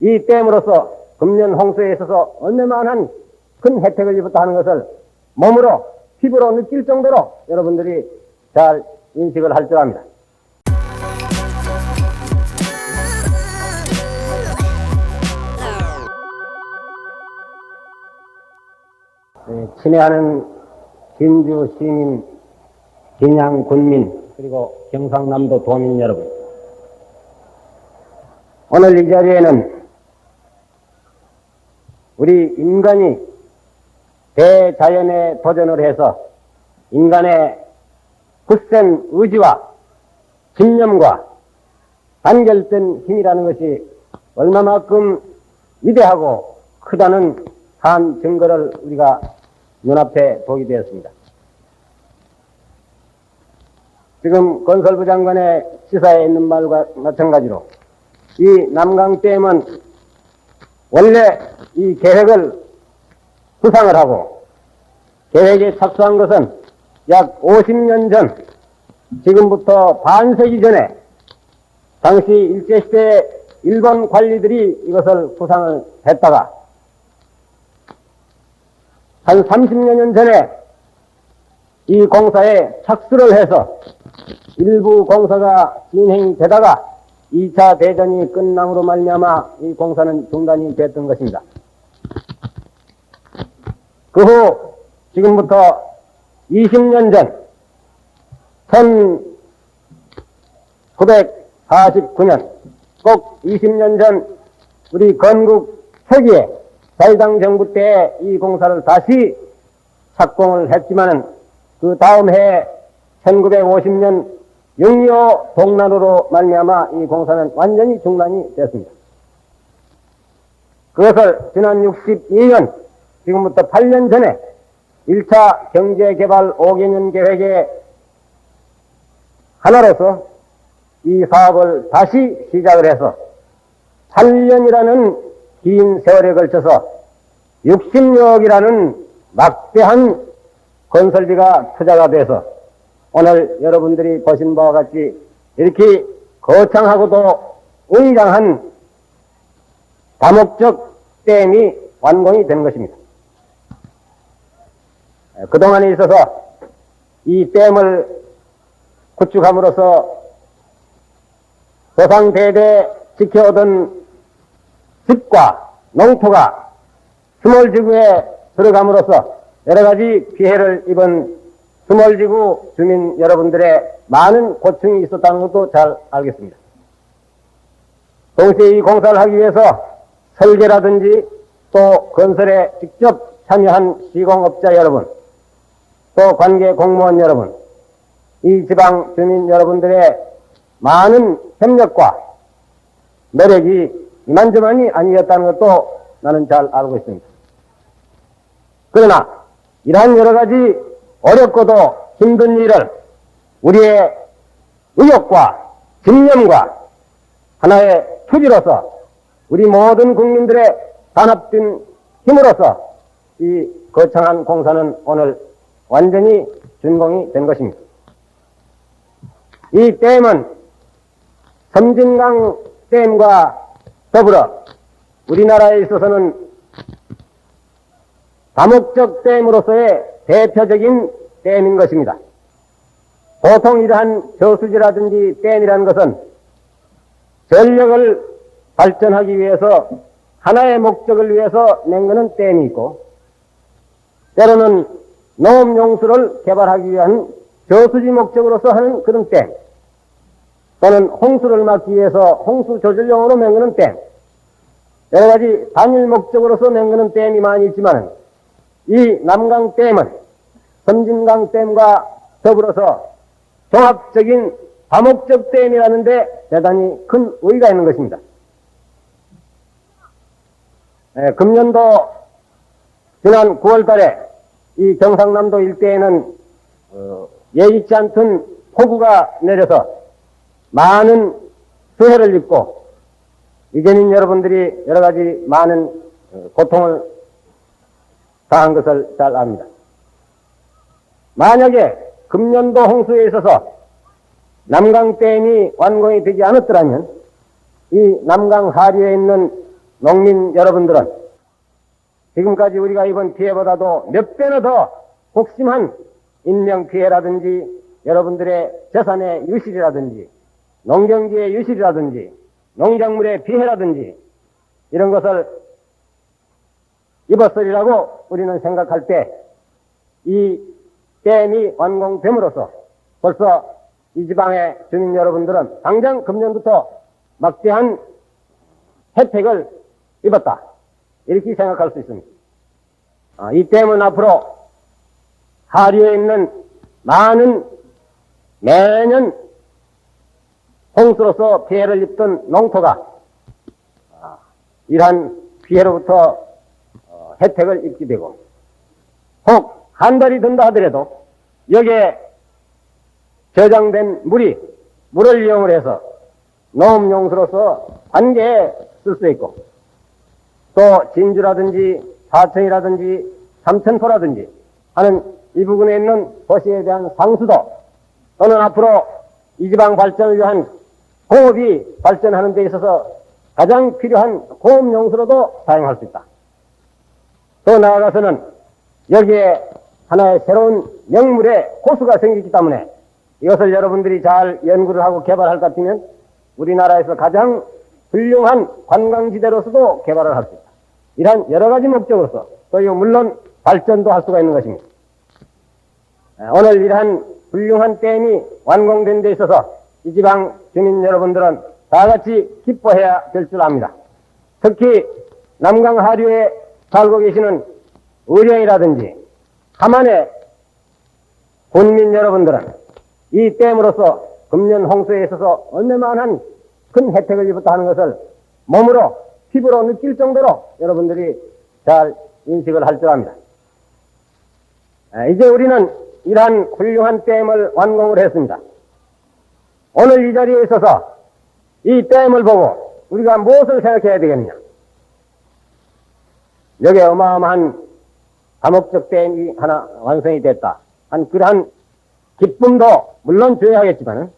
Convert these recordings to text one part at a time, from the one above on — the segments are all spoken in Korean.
이 댐으로서 금년 홍수에 있어서 얼마만한 큰 혜택을 입었다 하는 것을 몸으로 피부로 느낄 정도로 여러분들이 잘 인식을 할 줄 압니다. 친애하는 진주 시민, 진양 군민, 그리고 경상남도 도민 여러분, 오늘 이 자리에는 우리 인간이 대자연에 도전을 해서 인간의 굳센 의지와 신념과 단결된 힘이라는 것이 얼마만큼 위대하고 크다는 한 증거를 우리가 눈앞에 보게 되었습니다. 지금 건설부 장관의 시사에 있는 말과 마찬가지로 이 남강댐은 원래 이 계획을 구상을 하고 계획에 착수한 것은 약 50년 전, 지금부터 반세기 전에 당시 일제시대 일본 관리들이 이것을 구상을 했다가 한 30여 년 전에 이 공사에 착수를 해서 일부 공사가 진행되다가 2차 대전이 끝남으로 말미암아 이 공사는 중단이 됐던 것입니다. 그 후 지금부터 20년 전 1949년 꼭 20년 전 우리 건국 초기에 자유당 정부 때 이 공사를 다시 착공을 했지만은 그 다음 해 1950년 6.25 동란으로 말미암아 이 공사는 완전히 중단이 됐습니다. 그것을 지난 62년, 지금부터 8년 전에 1차 경제개발 5개년 계획의 하나로서 이 사업을 다시 시작을 해서 8년이라는 긴 세월에 걸쳐서 60억이라는 막대한 건설비가 투자가 돼서 오늘 여러분들이 보신 바와 같이 이렇게 거창하고도 웅장한 다목적 댐이 완공이 된 것입니다. 그동안에 있어서 이 댐을 구축함으로써 조상대대 지켜오던 습과 농토가 스몰지구에 들어감으로써 여러가지 피해를 입은 스몰지구 주민 여러분들의 많은 고충이 있었다는 것도 잘 알겠습니다. 동시에 이 공사를 하기 위해서 설계라든지 또 건설에 직접 참여한 시공업자 여러분, 또 관계 공무원 여러분, 이 지방 주민 여러분들의 많은 협력과 노력이 이만저만이 아니었다는 것도 나는 잘 알고 있습니다. 그러나 이러한 여러 가지 어렵고도 힘든 일을 우리의 의욕과 집념과 하나의 투지로서 우리 모든 국민들의 단합된 힘으로서 이 거창한 공사는 오늘 완전히 준공이 된 것입니다. 이 댐은 섬진강 댐과 더불어 우리나라에 있어서는 다목적 댐으로서의 대표적인 댐인 것입니다. 보통 이러한 저수지라든지 댐이라는 것은 전력을 발전하기 위해서 하나의 목적을 위해서 낸 것은 댐이 있고, 때로는 농업용수를 개발하기 위한 저수지 목적으로서 하는 그런 댐, 또는 홍수를 막기 위해서 홍수 조절용으로 낸 것은 댐, 여러 가지 단일 목적으로서 낸 것은 댐이 많이 있지만 이 남강댐은 섬진강댐과 더불어서 종합적인 다목적 댐이라는 데 대단히 큰 의의가 있는 것입니다. 금년도 지난 9월 달에 이 경상남도 일대에는 예기치 않던 폭우가 내려서 많은 수해를 입고 이제는 여러분들이 여러 가지 많은 고통을 당한 것을 잘 압니다. 만약에 금년도 홍수에 있어서 남강댐이 완공이 되지 않았더라면 이 남강 하류에 있는 농민 여러분들은 지금까지 우리가 입은 피해보다도 몇 배나 더 복심한 인명피해라든지 여러분들의 재산의 유실이라든지 농경지의 유실이라든지 농작물의 피해라든지 이런 것을 입었으리라고 우리는 생각할 때 이 댐이 완공됨으로써 벌써 이 지방의 주민 여러분들은 당장 금년부터 막대한 혜택을 입었다. 이렇게 생각할 수 있습니다. 이 댐은 앞으로 하류에 있는 많은 매년 홍수로서 피해를 입던 농토가 이러한 피해로부터 혜택을 입게 되고 혹 한 달이 든다 하더라도 여기에 저장된 물을 이용을 해서 농업용수로서 관계에 쓸 수 있고 또 진주라든지 사천이라든지 삼천포라든지 하는 이 부근에 있는 도시에 대한 상수도 또는 앞으로 이 지방 발전을 위한 공업이 발전하는 데 있어서 가장 필요한 공업용수로도 사용할 수 있다. 또 나아가서는 여기에 하나의 새로운 명물의 호수가 생기기 때문에 이것을 여러분들이 잘 연구를 하고 개발할 것 같으면 우리나라에서 가장 훌륭한 관광지대로서도 개발을 할 수 있다. 이러한 여러 가지 목적으로서 또 물론 발전도 할 수가 있는 것입니다. 오늘 이러한 훌륭한 댐이 완공된 데 있어서 이 지방 주민 여러분들은 다 같이 기뻐해야 될 줄 압니다. 특히 남강 하류에 살고 계시는 의령이라든지 함안의 군민 여러분들은 이 댐으로서 금년 홍수에 있어서 얼마만한 큰 혜택을 입었다 하는 것을 몸으로 피부로 느낄 정도로 여러분들이 잘 인식을 할 줄 압니다. 이제 우리는 이러한 훌륭한 댐을 완공을 했습니다. 오늘 이 자리에 있어서 이 댐을 보고 우리가 무엇을 생각해야 되겠느냐? 여기에 어마어마한 다목적 댐이 하나 완성이 됐다. 한 그러한 기쁨도 물론 줘야 하겠지만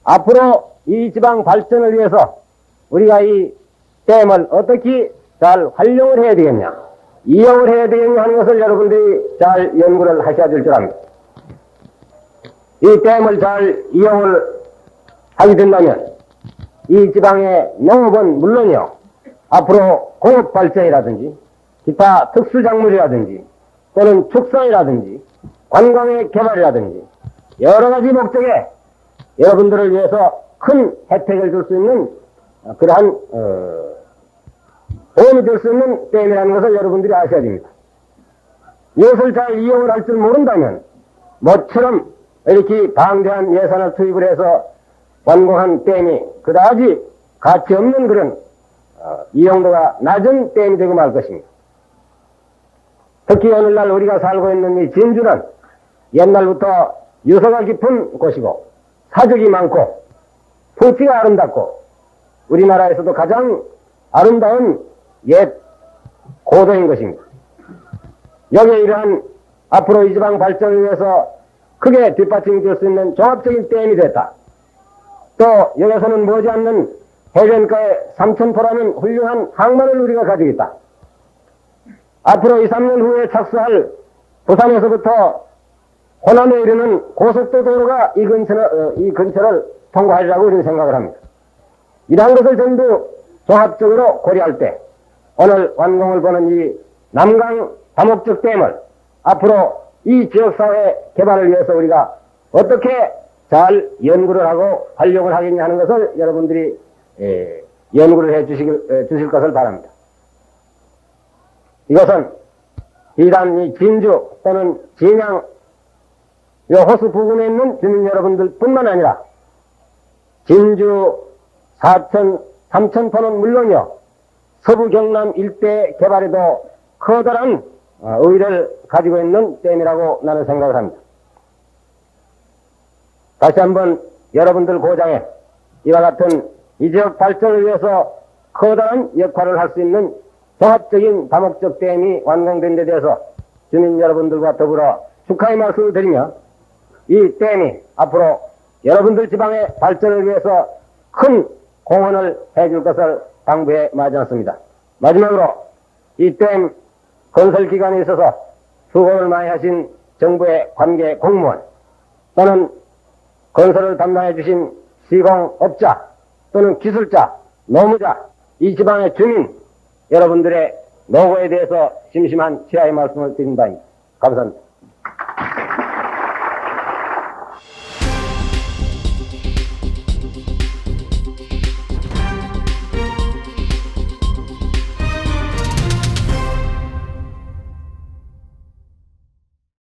앞으로 이 지방 발전을 위해서 우리가 이 댐을 어떻게 잘 활용을 해야 되겠냐, 이용을 해야 되겠냐 하는 것을 여러분들이 잘 연구를 하셔야 될 줄 압니다. 이 댐을 잘 이용을 하게 된다면 이 지방의 농업은 물론이요, 앞으로 공업 발전이라든지 기타 특수작물이라든지 또는 축산이라든지 관광의 개발이라든지 여러 가지 목적에 여러분들을 위해서 큰 혜택을 줄 수 있는 그러한 도움이 될 수 있는 댐이라는 것을 여러분들이 아셔야 됩니다. 이것을 잘 이용을 할 줄 모른다면 모처럼 이렇게 방대한 예산을 투입을 해서 완공한 댐이 그다지 가치 없는 그런 이용도가 낮은 댐이 되고 말 것입니다. 특히 오늘날 우리가 살고 있는 이 진주는 옛날부터 유서가 깊은 곳이고 사적이 많고 풍치가 아름답고 우리나라에서도 가장 아름다운 옛 고도인 것입니다. 여기에 이러한 앞으로 이 지방 발전을 위해서 크게 뒷받침이 될 수 있는 종합적인 댐이 됐다. 또 여기서는 머지않는 해변가의 삼천포라는 훌륭한 항만을 우리가 가지고 있다. 앞으로 2, 3년 후에 착수할 부산에서부터 호남에 이르는 고속도 도로가 이 근처를 통과하리라고 우리는 생각을 합니다. 이러한 것을 전부 종합적으로 고려할 때 오늘 완공을 보는 이 남강 다목적 댐을 앞으로 이 지역사회 개발을 위해서 우리가 어떻게 잘 연구를 하고 활용을 하겠냐 하는 것을 여러분들이 연구를 해 주실 것을 바랍니다. 이것은 비단 이 진주 또는 진양 이 호수 부근에 있는 주민 여러분들 뿐만 아니라 진주, 사천, 삼천포는 물론이요, 서부 경남 일대 개발에도 커다란 의의를 가지고 있는 댐이라고 나는 생각을 합니다. 다시 한번 여러분들 고장에 이와 같은 이 지역 발전을 위해서 커다란 역할을 할 수 있는 종합적인 다목적 댐이 완공된 데 대해서 주민 여러분들과 더불어 축하의 말씀을 드리며 이 댐이 앞으로 여러분들 지방의 발전을 위해서 큰 공헌을 해줄 것을 당부해 마지 않습니다. 마지막으로 이 댐 건설 기간에 있어서 수고를 많이 하신 정부의 관계 공무원 또는 건설을 담당해 주신 시공업자 또는 기술자, 노무자, 이 지방의 주민 여러분들의 노고에 대해서 심심한 치하의 말씀을 드린 바입니다. 감사합니다.